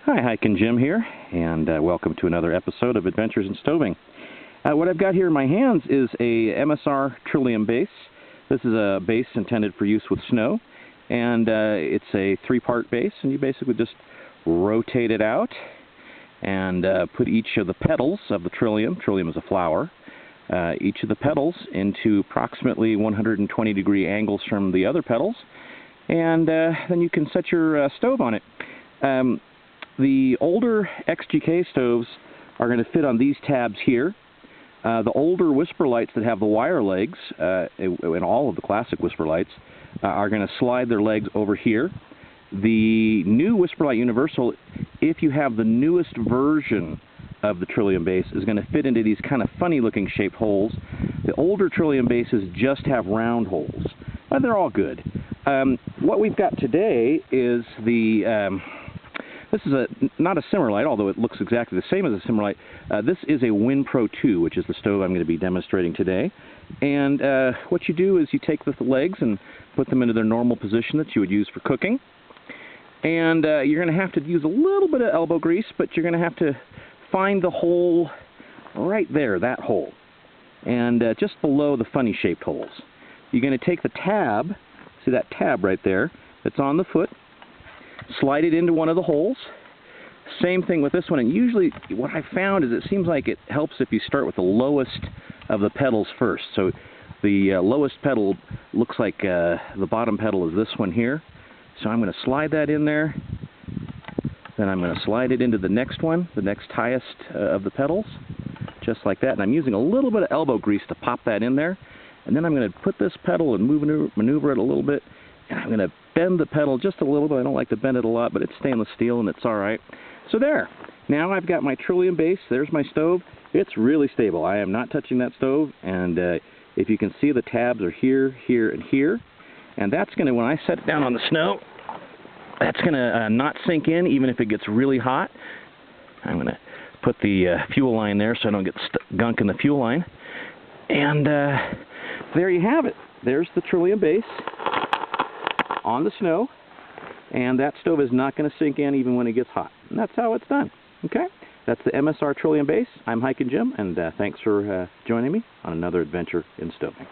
Hi, Hiking Jim here, and welcome to another episode of Adventures in Stoving. What I've got here in my hands is a MSR Trillium base. This is a base intended for use with snow, and it's a three-part base, and you basically just rotate it out and put each of the petals of the Trillium is a flower, each of the petals into approximately 120-degree angles from the other petals, and then you can set your stove on it. The older XGK stoves are going to fit on these tabs here. The older Whisper Lights that have the wire legs, and all of the classic Whisper Lights, are going to slide their legs over here. The new Whisper Light Universal, if you have the newest version of the Trillium base, is going to fit into these kind of funny looking shaped holes. The older Trillium bases just have round holes. They're all good. What we've got today is the... This is not a Simmerlight, although it looks exactly the same as a Simmerlight. This is a Wind Pro II, which is the stove I'm going to be demonstrating today. And what you do is you take the legs and put them into their normal position that you would use for cooking. And you're going to have to use a little bit of elbow grease, but you're going to have to find the hole right there, that hole. And just below the funny shaped holes. You're going to take the tab, see that tab right there, that's on the foot, slide it into one of the holes. Same thing with this one, and usually what I found is it seems like it helps if you start with the lowest of the petals first. So the lowest petal looks like the bottom petal is this one here. So I'm going to slide that in there. Then I'm going to slide it into the next one, the next highest of the petals, just like that. And I'm using a little bit of elbow grease to pop that in there. And then I'm going to put this petal and maneuver it a little bit. And I'm going to bend the petal just a little bit. I don't like to bend it a lot, but it's stainless steel and it's all right. So there. Now I've got my Trillium base. There's my stove. It's really stable. I am not touching that stove. And if you can see, the tabs are here, here, and here. And that's going to, when I set it down on the snow, that's going to not sink in even if it gets really hot. I'm going to put the fuel line there so I don't get gunk in the fuel line. And there you have it. There's the Trillium base on the snow, and that stove is not going to sink in even when it gets hot. And that's how it's done. Okay? That's the MSR Trillium base. I'm Hiking Jim, and thanks for joining me on another adventure in stoving.